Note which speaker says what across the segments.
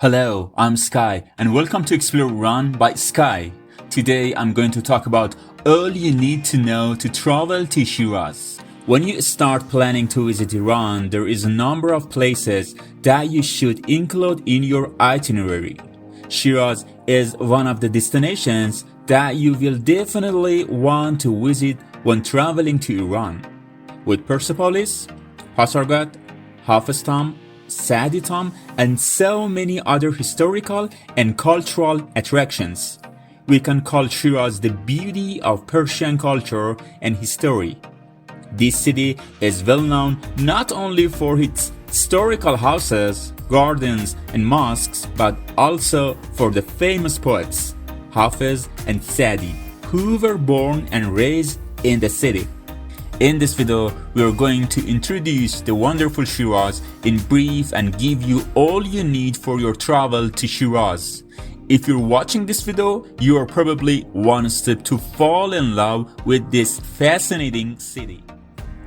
Speaker 1: Hello, I'm Sky and welcome to Explore Run by Sky. Today I'm going to talk about all you need to know to travel to Shiraz. When you start planning to visit Iran, there is a number of places that you should include in your itinerary. Shiraz is one of the destinations that you will definitely want to visit when traveling to Iran. With Persepolis, Pasargad, Hafeztam, Saditam, and so many other historical and cultural attractions. We can call Shiraz the beauty of Persian culture and history. This city is well known not only for its historical houses, gardens, and mosques, but also for the famous poets Hafez and Sadi, who were born and raised in the city. In this video, we are going to introduce the wonderful Shiraz in brief and give you all you need for your travel to Shiraz. If you're watching this video, you are probably one step to fall in love with this fascinating city.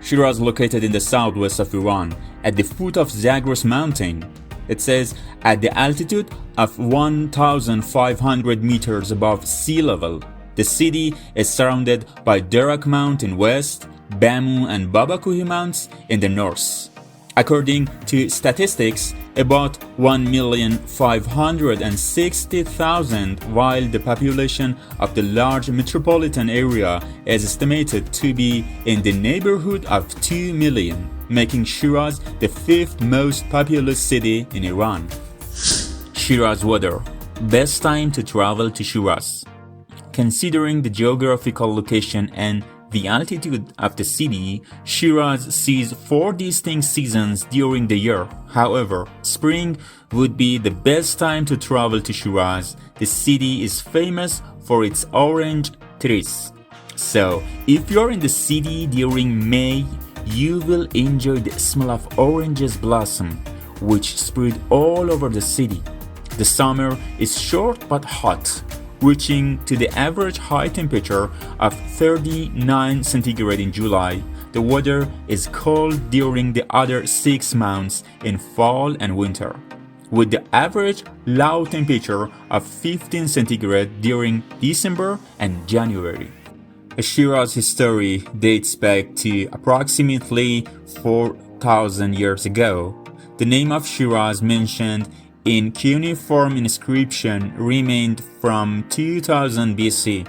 Speaker 1: Shiraz, located in the southwest of Iran, at the foot of Zagros mountain. It says at the altitude of 1,500 meters above sea level. The city is surrounded by Derak Mount in west, Bamu and Babakuhi Mounts in the north. According to statistics, about 1,560,000, while the population of the large metropolitan area is estimated to be in the neighborhood of 2 million, making Shiraz the fifth most populous city in Iran. Shiraz weather. Best time to travel to Shiraz. Considering the geographical location and the altitude of the city, Shiraz sees 4 distinct seasons during the year. However, spring would be the best time to travel to Shiraz. The city is famous for its orange trees. So, if you're in the city during May, you will enjoy the smell of oranges blossom, which spread all over the city. The summer is short but hot, reaching to the average high temperature of 39 centigrade in July. The weather is cold during the other 6 months in fall and winter, with the average low temperature of 15 centigrade during December and January. Shiraz history dates back to approximately 4,000 years ago. The name of Shiraz mentioned in cuneiform inscription remained from 2000 BC.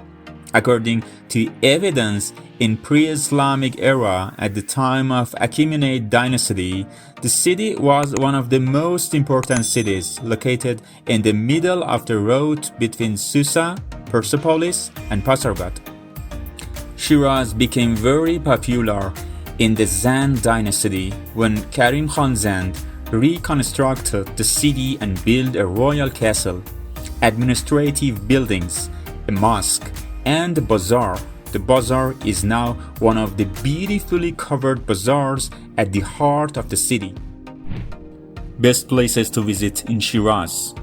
Speaker 1: According to evidence in pre-Islamic era at the time of Achaemenid dynasty, the city was one of the most important cities located in the middle of the road between Susa, Persepolis, and Pasargad. Shiraz became very popular in the Zand dynasty when Karim Khan Zand reconstructed the city and built a royal castle, administrative buildings, a mosque, and a bazaar. The bazaar is now one of the beautifully covered bazaars at the heart of the city. Best places to visit in Shiraz.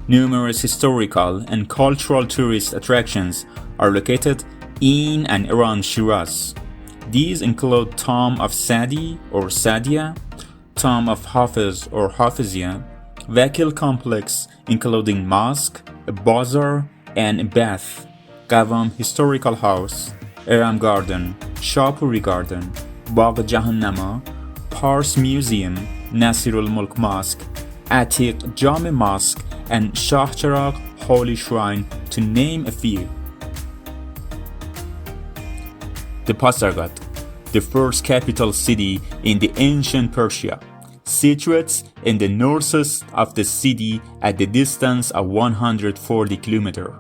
Speaker 1: Numerous historical and cultural tourist attractions are located in and around Shiraz. These include Tomb of Sadi or Sadia, Tomb of Hafez or Hafezia, Vakil complex including mosque, a bazaar, and a bath, Qavam historical house, Aram garden, Shapuri garden, Bagh Jahannama, Pars museum, Nasirul Mulk mosque, Atiq Jame mosque, and Shah Cheragh holy shrine, to name a few. The Pasargad, the first capital city in the ancient Persia, situates in the northeast of the city at the distance of 140 kilometers.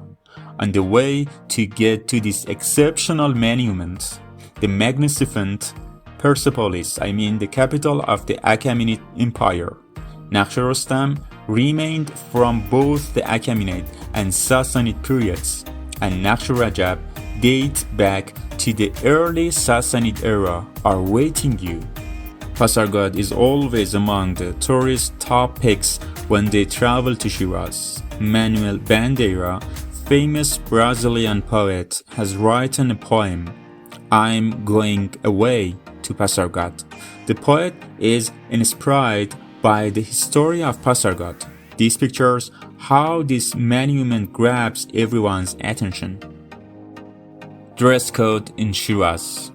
Speaker 1: On the way to get to this exceptional monument, the magnificent Persepolis, the capital of the Achaemenid Empire, Nakhsarostam remained from both the Achaemenid and Sassanid periods, and Nakhsarrajab date back to the early Sassanid era are waiting you. Pasargad is always among the tourists' top picks when they travel to Shiraz. Manuel Bandeira, famous Brazilian poet, has written a poem, "I'm Going Away to Pasargad." The poet is inspired by the history of Pasargad. These pictures how this monument grabs everyone's attention. Dress code in Shiraz.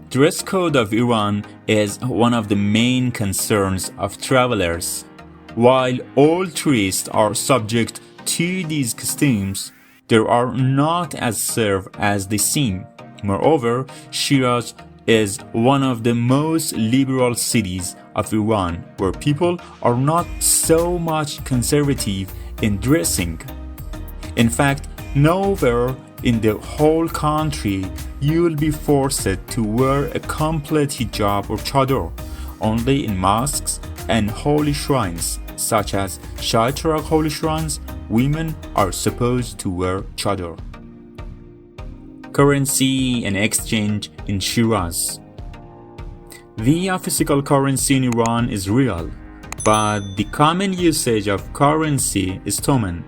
Speaker 1: Dress code of Iran is one of the main concerns of travelers. While all tourists are subject to these costumes, they are not as severe as they seem. Moreover, Shiraz is one of the most liberal cities of Iran, where people are not so much conservative in dressing. In fact, nowhere in the whole country you will be forced to wear a complete hijab or chador. Only in mosques and holy shrines, such as Shiraz holy shrines, women are supposed to wear chador. Currency and exchange in Shiraz. The physical currency in Iran is real, but the common usage of currency is toman.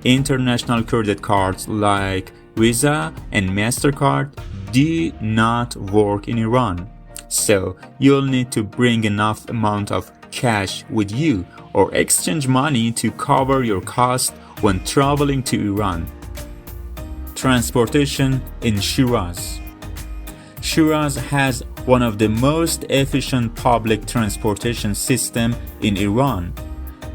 Speaker 1: International credit cards like Visa and MasterCard do not work in Iran, so you'll need to bring enough amount of cash with you or exchange money to cover your cost when traveling to Iran. Transportation in Shiraz. Shiraz has one of the most efficient public transportation system in Iran.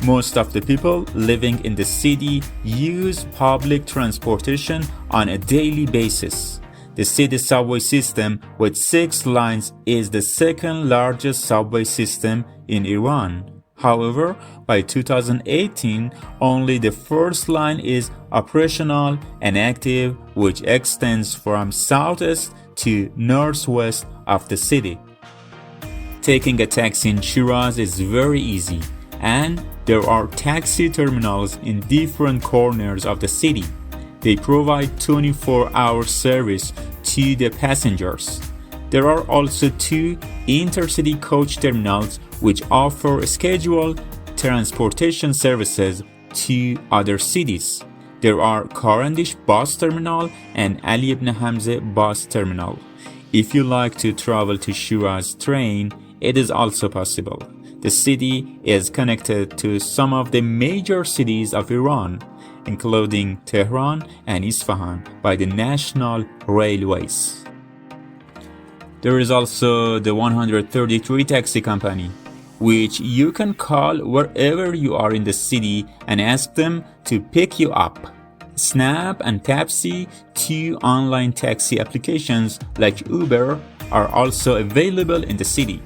Speaker 1: Most of the people living in the city use public transportation on a daily basis. The city subway system with 6 lines is the second largest subway system in Iran. However, by 2018, only the first line is operational and active, which extends from southeast to northwest of the city. Taking a taxi in Shiraz is very easy, and there are taxi terminals in different corners of the city. They provide 24-hour service to the passengers. There are also 2 intercity coach terminals which offer scheduled transportation services to other cities. There are Carandish Bus Terminal and Ali ibn Hamza Bus Terminal. If you like to travel to Shiraz train, it is also possible. The city is connected to some of the major cities of Iran, including Tehran and Isfahan, by the national railways. There is also the 133 taxi company, which you can call wherever you are in the city and ask them to pick you up. Snap and Tapsi, 2 online taxi applications like Uber, are also available in the city.